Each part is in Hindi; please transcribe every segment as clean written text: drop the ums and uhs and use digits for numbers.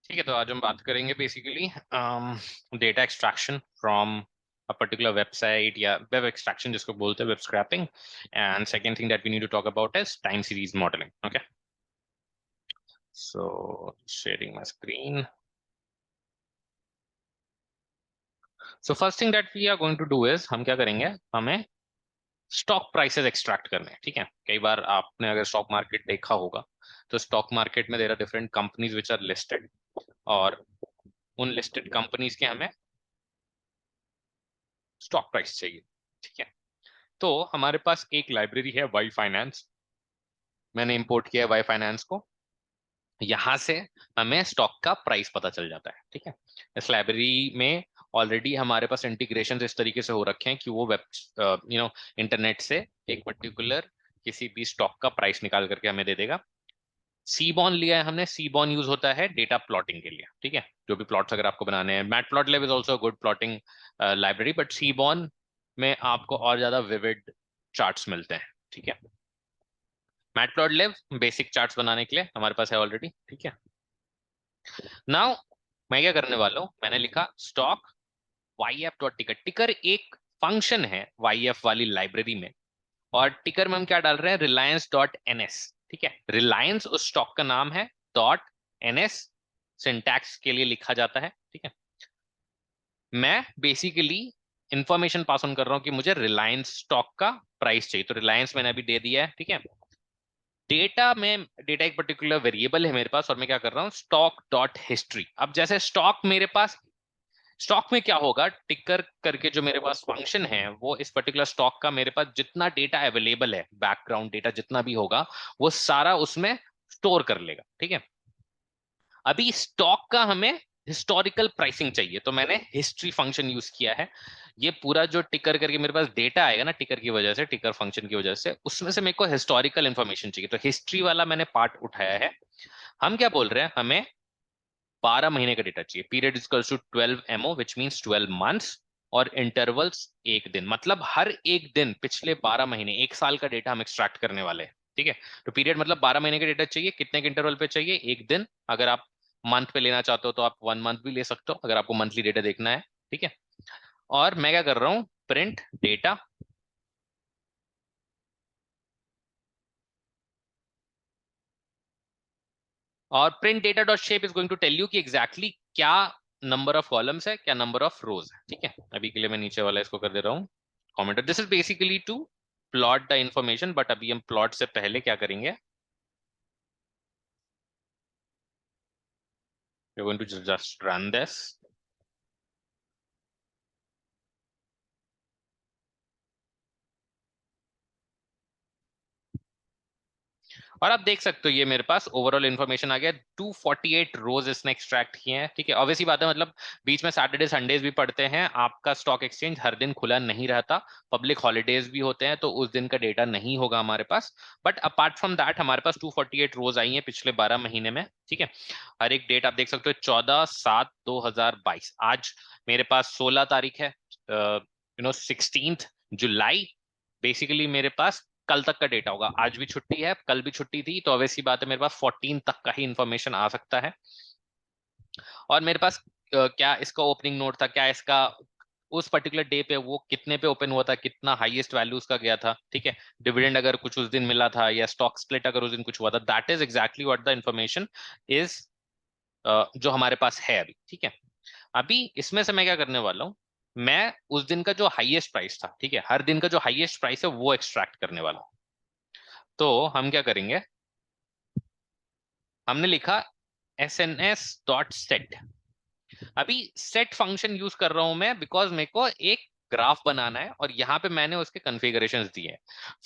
ठीक है, तो आज हम बात करेंगे basically data extraction from a particular website या वेब एक्सट्रैक्शन जिसको बोलते हैं web scraping. And second thing that we need to talk about is time series modelling. Okay, so sharing my screen. So first thing that we are going to do is हम क्या करेंगे, हमें स्टॉक प्राइसेस एक्सट्रैक्ट करने हैं। ठीक है, कई बार आपने अगर स्टॉक मार्केट देखा होगा तो स्टॉक मार्केट में there are different companies which are listed, और उन लिस्टेड कंपनीज के हमें स्टॉक प्राइस चाहिए। ठीक है, तो हमारे पास एक लाइब्रेरी है वाई फाइनेंस। मैंने इंपोर्ट किया है वाई फाइनेंस को। यहां से हमें स्टॉक का प्राइस पता चल जाता है। ठीक है, इस लाइब्रेरी में ऑलरेडी हमारे पास इंटीग्रेशन इस तरीके से हो रखे हैं कि वो वेब इंटरनेट से एक पर्टिकुलर किसी भी स्टॉक का प्राइस निकाल करके हमें दे देगा। सीबॉन लिया है हमने। सीबॉन यूज होता है डेटा प्लॉटिंग के लिए। ठीक है, जो भी प्लॉट्स अगर आपको बनाने हैं, matplotlib is also good plotting library, but seaborn में आपको और ज्यादा विविड चार्ट्स मिलते हैं। ठीक है, मैटप्लॉटलिब बेसिक चार्ट्स बनाने के लिए हमारे पास है ऑलरेडी। ठीक है, नाउ मैं क्या करने वाला हूँ, मैंने लिखा स्टॉक वाई एफ डॉट टिकर। टिकर एक फंक्शन है वाई एफ वाली लाइब्रेरी में, और टिकर में हम क्या डाल रहे हैं, रिलायंस डॉट एन एस। ठीक है, रिलायंस उस स्टॉक का नाम है, डॉट एन एस सिंटैक्स के लिए लिखा जाता है। ठीक है, मैं बेसिकली इंफॉर्मेशन पास ऑन कर रहा हूं कि मुझे रिलायंस स्टॉक का प्राइस चाहिए, तो रिलायंस मैंने अभी दे दिया है। ठीक है, डेटा में डेटा एक पर्टिकुलर वेरिएबल है मेरे पास, और मैं क्या कर रहा हूँ, स्टॉक डॉट हिस्ट्री। अब जैसे स्टॉक मेरे पास, स्टॉक में क्या होगा, टिकर करके जो मेरे पास फंक्शन है वो इस पर्टिकुलर स्टॉक का मेरे पास जितना डेटा अवेलेबल है, बैकग्राउंड डेटा जितना भी होगा वो सारा उसमें स्टोर कर लेगा। ठीक है, अभी स्टॉक का हमें हिस्टोरिकल प्राइसिंग चाहिए, तो मैंने हिस्ट्री फंक्शन यूज किया है। ये पूरा जो टिकर करके मेरे पास डेटा आएगा ना, टिकर की वजह से, टिकर फंक्शन की वजह से, उसमें से मेरे को हिस्टोरिकल इंफॉर्मेशन चाहिए, तो हिस्ट्री वाला मैंने पार्ट उठाया है। हम क्या बोल रहे हैं, हमें 12 महीने का डेटा चाहिए। Period is to 12 MO which means 12 months, और इंटरवल्स एक दिन, मतलब हर एक दिन पिछले 12 महीने, एक साल का डेटा हम एक्सट्रैक्ट करने वाले हैं। ठीक है, तो पीरियड मतलब 12 महीने का डेटा चाहिए। कितने के इंटरवल पे चाहिए, एक दिन। अगर आप मंथ पे लेना चाहते हो तो आप 1 month भी ले सकते हो, अगर आपको मंथली डेटा देखना है। ठीक है, और मैं क्या कर रहा हूँ, प्रिंट डेटा, और print data dot shape is going to tell you कि एग्जैक्टली क्या नंबर ऑफ कॉलम्स है, क्या नंबर ऑफ रोज है। ठीक है, अभी के लिए मैं नीचे वाला इसको कर दे रहा हूँ कमेंटर। This is basically to plot the information, but अभी हम प्लॉट से पहले क्या करेंगे, we are going to just run this. और आप देख सकते हो ये मेरे पास ओवरऑल इन्फॉर्मेशन आ गया। 248 रोज इसने एक्सट्रैक्ट किए हैं। ठीक है, ऑब्वियसली बात है, मतलब बीच में सैटरडे संडेज भी पड़ते हैं, आपका स्टॉक एक्सचेंज हर दिन खुला नहीं रहता, पब्लिक हॉलीडेज भी होते हैं, तो उस दिन का डेटा नहीं होगा हमारे पास। बट अपार्ट फ्रॉम दैट हमारे पास 248 रोज आई हैं पिछले 12 महीने में। ठीक है, हर एक डेट आप देख सकते हो, 14/7/2022। आज मेरे पास 16 तारीख है, 16 जुलाई। बेसिकली मेरे पास कल तक का डेटा होगा। आज भी छुट्टी है, कल भी छुट्टी थी, तो ऑब्वियसली बात है मेरे पास 14 तक का ही इंफॉर्मेशन आ सकता है। और मेरे पास क्या इसका ओपनिंग नोट था, क्या इसका उस पर्टिकुलर डे पे वो कितने पे ओपन हुआ था, कितना हाईएस्ट वैल्यू उसका गया था। ठीक है, डिविडेंड अगर कुछ उस दिन मिला था, या स्टॉक स्प्लिट अगर उस दिन कुछ हुआ था, that is exactly what the information is जो हमारे पास है अभी। ठीक है, अभी इसमें से मैं क्या करने वाला हूँ, मैं उस दिन का जो हाईएस्ट प्राइस था, ठीक है, हर दिन का जो हाईएस्ट प्राइस है वो एक्सट्रैक्ट करने वाला हूँ। तो हम क्या करेंगे, हमने लिखा SNS.set। अभी सेट फंक्शन यूज कर रहा हूं मैं बिकॉज मेरे को एक ग्राफ बनाना है, और यहां पे मैंने उसके कॉन्फ़िगरेशंस दिए हैं।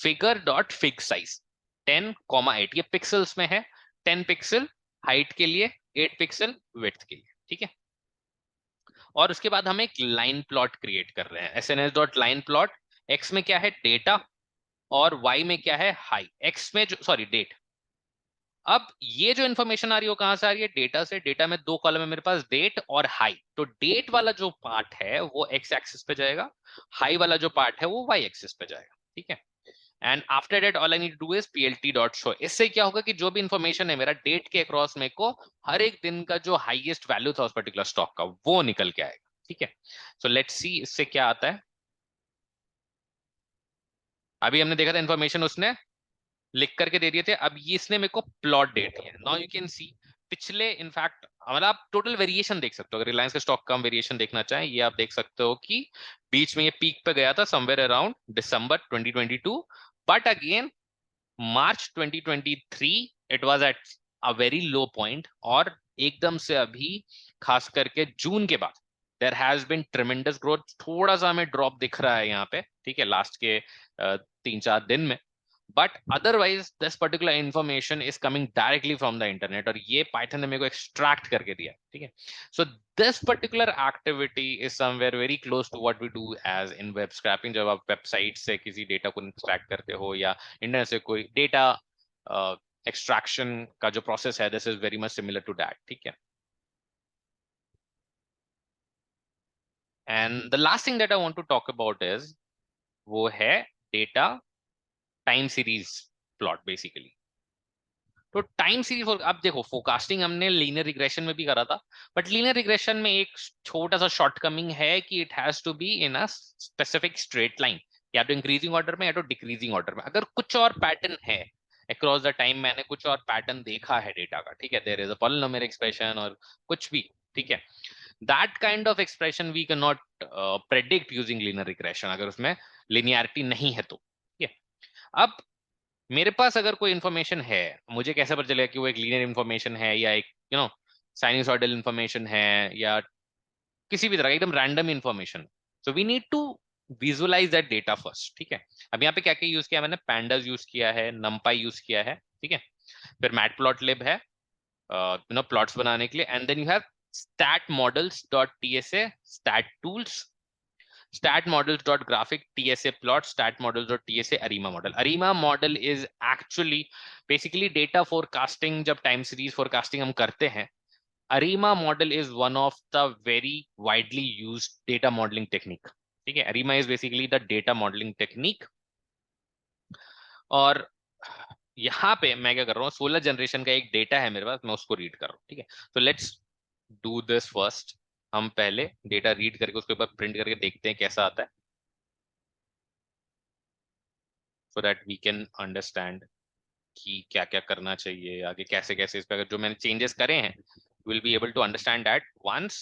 फिगर डॉट फिग साइज 10,8, ये पिक्सल्स में है। 10 पिक्सल हाइट के लिए, 8 पिक्सल विड्थ के लिए। ठीक है, और उसके बाद हम एक लाइन प्लॉट क्रिएट कर रहे हैं, SNS.line plot। एक्स में क्या है, डेटा, और वाई में क्या है, हाई। एक्स में जो, सॉरी, डेट। अब ये जो इन्फॉर्मेशन आ रही है वो कहां से आ रही है, डेटा से। डेटा में दो कॉलम है मेरे पास, डेट और हाई। तो डेट वाला जो पार्ट है वो एक्स एक्सिस पे जाएगा, हाई वाला जो पार्ट है वो वाई एक्सिस पे जाएगा। ठीक है, and after that all I need to do is PLT dot show. इससे क्या होगा कि जो भी इंफॉर्मेशन है मेरा डेट के अक्रॉस मेरे को हर एक दिन का जो हाईएस्ट वैल्यू था उस पर्टिकुलर स्टॉक का वो निकल के आएगा। ठीक है, सो लेट्स सी इससे क्या आता है। अभी हमने देखा था इन्फॉर्मेशन उसने लिख करके दे दिए थे, अब ये इसने मेरे को प्लॉट दे दिया। नाउ यू कैन सी पिछले इनफैक्ट मतलब आप टोटल वेरिएशन देख सकते हो। अगर रिलायंस का स्टॉक का वेरिएशन देखना चाहें, ये आप देख सकते हो कि बीच में ये पीक पे गया था somewhere around December 2022, but again March 2023 it was at a very low point, और एकदम से अभी खास करके जून के बाद there has been tremendous growth. थोड़ा सा हमें ड्रॉप दिख रहा है यहाँ पे, ठीक है, लास्ट के 3-4 दिन में, but otherwise this particular information is coming directly from the internet, और ये पाइथन ने मेरे को एक्सट्रैक्ट करके दिया। ठीक है, so this particular activity is somewhere very close to what we do as in web scraping. जब आप वेबसाइट से किसी डेटा को एक्सट्रैक्ट करते हो या इंटरनेट से कोई डेटा एक्सट्रैक्शन का जो प्रोसेस है, this is very much similar to that. ठीक है, and the last thing that I want to talk about is वो है data time series plot basically. तो टाइम सीरीज, अब देखो फोरकास्टिंग हमने लीनियर रिग्रेशन में भी करा था, बट लीनियर रिग्रेशन में एक छोटा सा शॉर्टकमिंग है कि it has to be in a specific straight line, या तो इंक्रीजिंग ऑर्डर में या तो डिक्रीजिंग ऑर्डर में। अगर कुछ और पैटर्न है अक्रॉस द टाइम, मैंने कुछ और पैटर्न देखा है डेटा का, ठीक है, there is a polynomial expression और कुछ भी, ठीक है, that kind of expression we can not predict using linear regression, अगर उसमें लिनियरिटी नहीं है तो। ठीक है, अब मेरे पास अगर कोई इन्फॉर्मेशन है, मुझे कैसे पता चलेगा कि वो एक लीनियर इन्फॉर्मेशन है या एक साइनसॉइडल इन्फॉर्मेशन है या किसी भी तरह एकदम random information. So we need to visualise that data first. ठीक है, अब यहाँ पे क्या क्या यूज किया मैंने, पैंडास यूज किया है, नमपाई यूज किया है, ठीक है, फिर मैटप्लॉटलिब है प्लॉट्स बनाने के लिए, and then you have stat models dot tsa, stat tools, stat models dot graphic, tsa plot, stat models dot tsa arima model. Arima model is actually basically data forecasting। जब टाइम सीरीज फोरकास्टिंग हम करते हैं, ARIMA model is one of the very widely used data modelling technique. ठीक है, ARIMA is basically the data modelling technique. और यहाँ पे मैं क्या कर रहा हूँ, 16 जनरेशन का एक डेटा है मेरे पास, मैं उसको रीड कर रहा हूँ। ठीक है, तो लेट्स डू दिस फर्स्ट। हम पहले डेटा रीड करके उसके ऊपर प्रिंट करके देखते हैं कैसा आता है, so that we can understand कि क्या क्या करना चाहिए आगे, कैसे कैसे इस पे अगर जो मैंने चेंजेस करे हैं, will be able to understand that once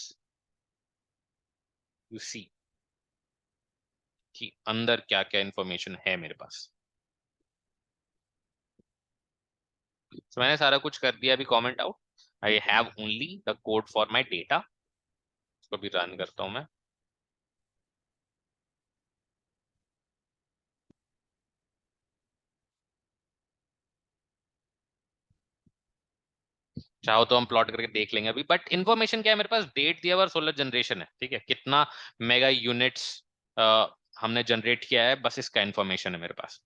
you see कि अंदर क्या क्या इंफॉर्मेशन है मेरे पास। तो मैंने सारा कुछ कर दिया, अभी comment out. I have only the code for my data, इसको भी रन करता हूं मैं। चाहो तो हम प्लॉट करके देख लेंगे अभी, बट इन्फॉर्मेशन क्या है मेरे पास, डेट दिया हुआ और सोलर जनरेशन है। ठीक है, कितना मेगा यूनिट्स हमने जनरेट किया है, बस इसका इन्फॉर्मेशन है मेरे पास।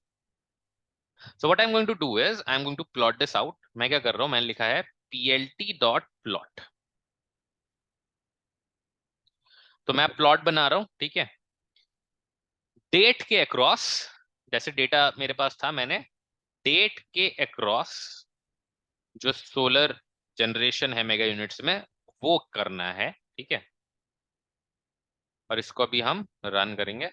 So what I am going to do is I am going to plot this out. मैं क्या कर रहा हूं, मैंने लिखा है plt डॉट प्लॉट। तो मैं प्लॉट बना रहा हूं, ठीक है, डेट के अक्रॉस। जैसे डेटा मेरे पास था, मैंने डेट के अक्रॉस जो सोलर जनरेशन है मेगा यूनिट्स में वो करना है। ठीक है, और इसको भी हम रन करेंगे।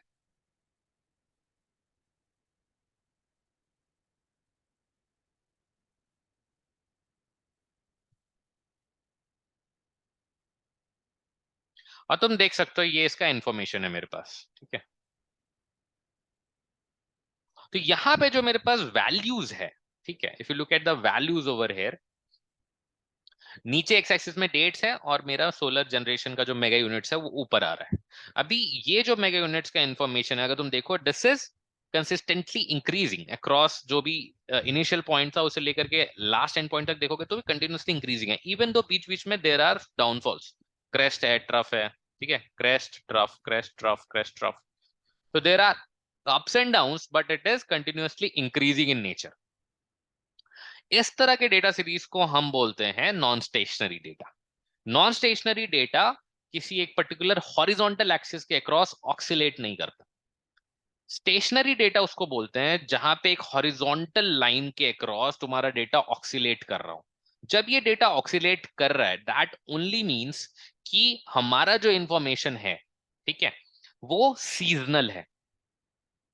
और तुम देख सकते हो ये इसका इंफॉर्मेशन है मेरे पास। ठीक है, तो यहाँ पे जो मेरे पास वैल्यूज है, ठीक है, if you look at the values over here, नीचे एक्स एक्सिस में डेट्स है और मेरा सोलर जनरेशन का जो मेगा यूनिट्स है वो ऊपर आ रहा है। अभी ये जो मेगा यूनिट्स का इंफॉर्मेशन है, अगर तुम देखो this is consistently increasing across जो भी इनिशियल पॉइंट था उसे लेकर के लास्ट एंड पॉइंट तक देखोगे तो भी कंटिन्यूसली इंक्रीजिंग है, इवन दो बीच बीच में देयर आर डाउनफॉल्स, क्रेस्ट है, ट्रफ है। ठीक है, crest trough crest trough crest trough, तो there are ups and downs, but it is continuously increasing in nature। इस तरह के डेटा सीरीज को हम बोलते हैं non stationary data. Non stationary data किसी एक पर्टिकुलर हॉरिजॉन्टल एक्सिस के अक्रॉस ऑक्सिलेट नहीं करता। स्टेशनरी डेटा उसको बोलते हैं जहां पे एक हॉरिजॉन्टल लाइन के अक्रॉस तुम्हारा डेटा ऑक्सीलेट कर रहा हो। जब ये डेटा ऑक्सीलेट कर रहा है, दैट ओनली मीन्स कि हमारा जो इंफॉर्मेशन है, ठीक है, वो सीजनल है।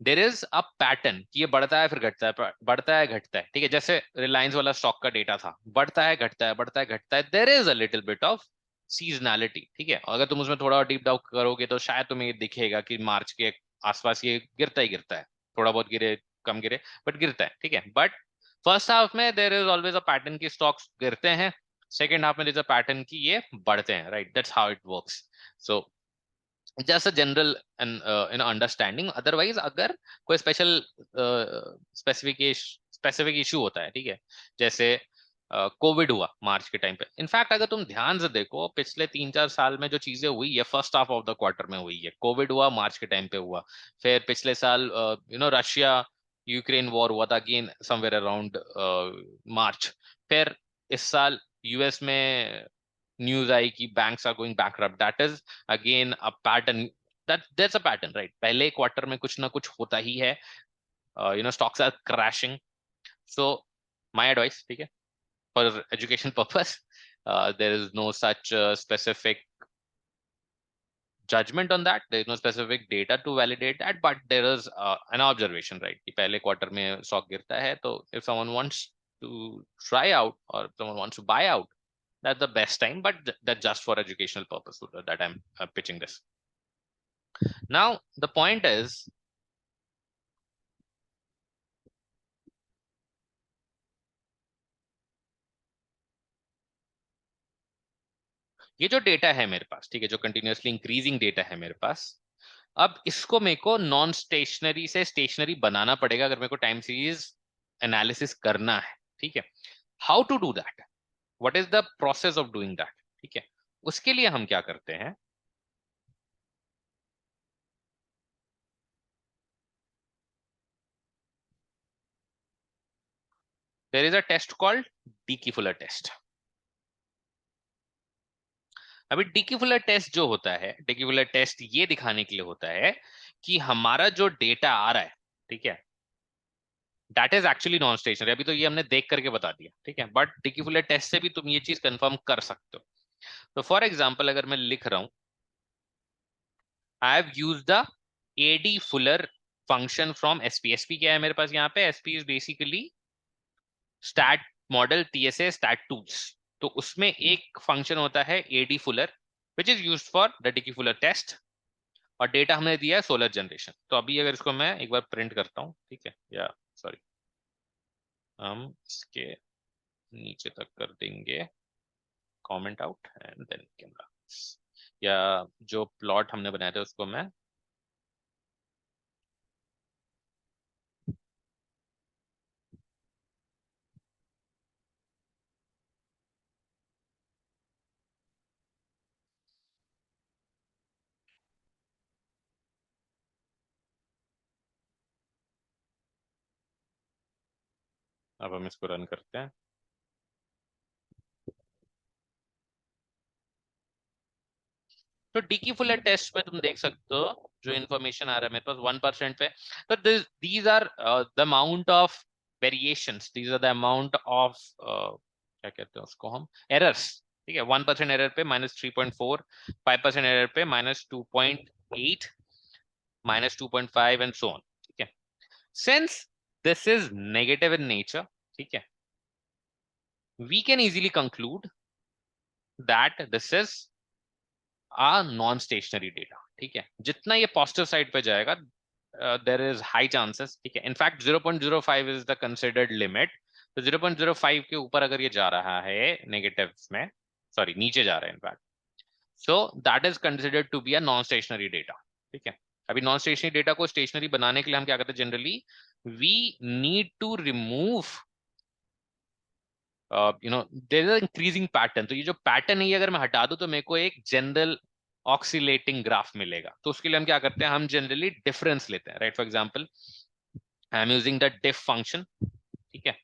देर इज अ पैटर्न कि ये बढ़ता है फिर घटता है, बढ़ता है घटता है, ठीक है। जैसे रिलायंस वाला स्टॉक का डेटा था, बढ़ता है घटता है, बढ़ता है घटता है, there is a little bit of seasonality, ठीक है। अगर तुम उसमें थोड़ा डीप डाउन करोगे तो शायद तुम्हें ये दिखेगा कि मार्च के आसपास ये गिरता ही है, थोड़ा बहुत गिरे, कम गिरे, बट गिरता है, ठीक है। बट फर्स्ट हाफ में there is always a pattern की स्टॉक्स गिरते हैं, सेकेंड हाफ में देर इज अ पैटर्न की ये बढ़ते हैं, right, that's how it works. So just a general understanding. Otherwise अगर कोई स्पेशल स्पेसिफिक इशू होता है, ठीक है, जैसे कोविड हुआ मार्च के टाइम पे। इनफैक्ट अगर तुम ध्यान से देखो पिछले 3-4 साल में जो चीजें हुई है, first half of the quarter में हुई है। कोविड हुआ मार्च के टाइम पे हुआ, फिर पिछले साल रशिया यूक्रेन वॉर हुआ था अगेन समवेयर अराउंड मार्च। फिर इस साल यूएस में न्यूज आई कि banks are going bankrupt. That is again a pattern, that there's a pattern, right? पहले क्वार्टर में कुछ ना कुछ होता ही है, stocks are crashing. So my advice, ठीक है, for education purpose, there is no such specific judgment on that, there is no specific data to validate that, but there is an observation, right, कि पहले क्वार्टर में स्टॉक गिरता है, तो if someone wants to try out or someone wants to buy out, that's the best time, but that's just for educational purpose that I'm pitching this. Now the point is, ये जो डेटा है मेरे पास, ठीक है, जो कंटिन्यूअसली इंक्रीजिंग डेटा है मेरे पास, अब इसको मेरे को नॉन स्टेशनरी से स्टेशनरी बनाना पड़ेगा अगर मेरे को टाइम सीरीज एनालिसिस करना है, ठीक है। How to do that, what is the process of doing that, ठीक है। उसके लिए हम क्या करते हैं, there is a test called Dickey Fuller test. अभी डिकी फुलर टेस्ट जो होता है, डिकी फुलर टेस्ट ये दिखाने के लिए होता है कि हमारा जो डेटा आ रहा है, ठीक है, that is actually non stationary. अभी तो ये हमने देख करके बता दिया, ठीक है, बट डिकी फुलर टेस्ट से भी तुम ये चीज कंफर्म कर सकते हो। तो फॉर एग्जाम्पल अगर मैं लिख रहा हूं, I have used the AD fuller function from SP. SP क्या है मेरे पास यहाँ पे, SP is basically stat model TSA stat tools. तो उसमें एक फंक्शन होता है AD fuller which is used for the Dickey Fuller test, और डेटा हमने दिया है सोलर जनरेशन। तो अभी अगर इसको मैं एक बार प्रिंट करता हूँ, ठीक है, या सॉरी, हम इसके नीचे तक कर देंगे comment out and then camera, या जो प्लॉट हमने बनाया था उसको मैं, अब हम इसको रन करते हैं। तो डिकी फुलर टेस्ट में तुम देख सकते हो जो इन्फॉर्मेशन आ रहा है मेरे पास 1% पे। तो these are the amount of variations, these are the amount of क्या कहते हैं उसको हम, एरर्स, ठीक है। 1% एरर पे -3.4, 5% एरर पे -2.8, -2.5 एंड सो ऑन, ठीक है। Since this is negative in nature, ठीक है, we can easily conclude that this is non stationary data, ठीक है। जितना ये पॉजिटिव साइड पे जाएगा, देर इज हाई चांसेस, ठीक है। In fact 0.05 is the considered limit. तो 0.05 के ऊपर अगर ये जा रहा है नेगेटिव में, सॉरी नीचे जा रहा है in fact, so that is considered to be a non stationary data, ठीक है। अभी नॉन स्टेशनरी डेटा को स्टेशनरी बनाने के लिए हम क्या करते हैं, generally we need to remove there is increasing pattern. तो ये जो पैटर्न है, अगर मैं हटा दूं तो मेरे को एक जनरल ऑक्सीलेटिंग ग्राफ मिलेगा। तो उसके लिए हम क्या करते हैं, हम जनरली डिफरेंस लेते हैं, right. For example I am using the diff function, ठीक है।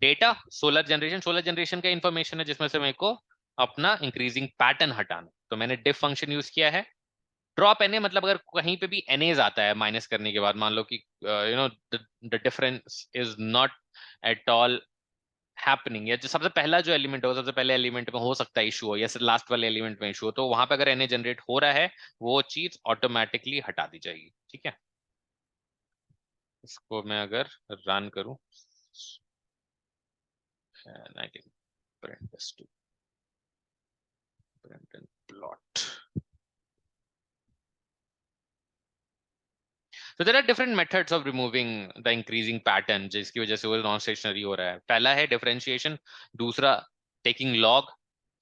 Data solar generation, solar generation का इंफॉर्मेशन है जिसमें से मेरे को अपना इंक्रीजिंग पैटर्न हटाना, तो मैंने डिफ फंक्शन यूज किया है। ड्रॉप एनए मतलब अगर कहीं पे भी एनएज आता है माइनस करने के बाद, मान लो कि the difference is not at all happening, या जो सबसे पहला जो एलिमेंट हो, सबसे पहले एलिमेंट में हो सकता है इशू हो, या लास्ट वाले एलिमेंट में इशू हो, तो वहां पे अगर एनए जनरेट हो रहा है वो चीज ऑटोमेटिकली हटा दी जाएगी। ठीक है, इसको मैं अगर रन करूं, 19 print this to print and plot. So there are different methods of removing the increasing pattern जिसकी वजह से वो नॉन स्टेशनरी हो रहा है। पहला है डिफरेंशिएशन, दूसरा टेकिंग लॉग,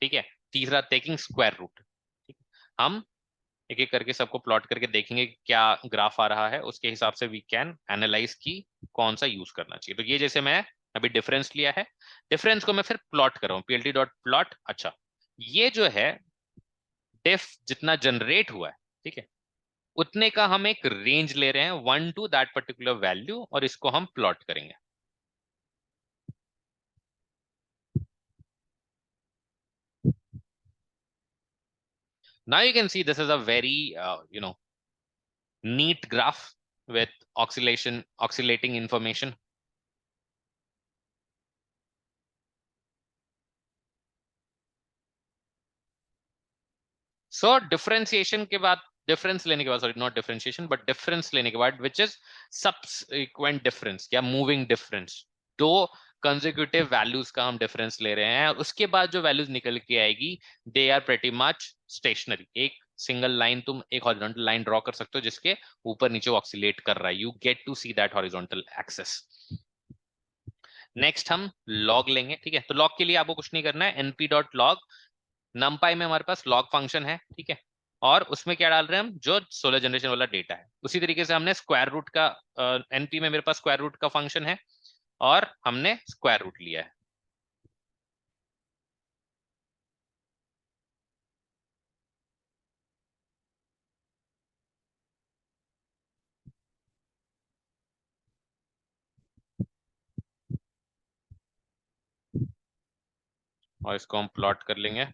ठीक है, तीसरा टेकिंग स्क्वायर रूट। ठीक है, हम एक एक करके सबको प्लॉट करके देखेंगे क्या ग्राफ आ रहा है, उसके हिसाब से वी कैन एनालाइज की कौन सा यूज करना चाहिए। तो ये जैसे मैं अभी डिफरेंस लिया है, डिफरेंस को मैं फिर प्लॉट कर रहा हूँ, पीएलटी डॉट प्लॉट। अच्छा, ये जो है डिफ जितना जनरेट हुआ है, ठीक है, उतने का हम एक रेंज ले रहे हैं, 1 टू दैट पर्टिकुलर वैल्यू, और इसको हम प्लॉट करेंगे। Now you can see this is a very neat graph with oscillating information. So differentiation के बाद, डिफरेंस लेने के बाद, sorry not differentiation but difference लेने के बाद, विच इज सबसिक्वेंट डिफरेंस या मूविंग डिफरेंस, दो कंसेक्यूटिव वैल्यूज का हम डिफरेंस ले रहे हैं, और उसके बाद जो वैल्यूज निकल के आएगी they are pretty much stationary. एक सिंगल लाइन, तुम एक हॉरिजॉन्टल लाइन ड्रॉ कर सकते हो जिसके ऊपर नीचे ऑक्सीलेट कर रहा है, you get to see that horizontal axis. Next हम लॉग लेंगे, ठीक है, तो लॉग के लिए आपको कुछ नहीं करना है, np डॉट लॉग, numpy में हमारे पास लॉग फंक्शन है, ठीक है, और उसमें क्या डाल रहे हैं हम, जो सोलर जनरेशन वाला डेटा है। उसी तरीके से हमने स्क्वायर रूट का, एनपी में मेरे पास स्क्वायर रूट का फंक्शन है, और हमने स्क्वायर रूट लिया है। और इसको हम प्लॉट कर लेंगे।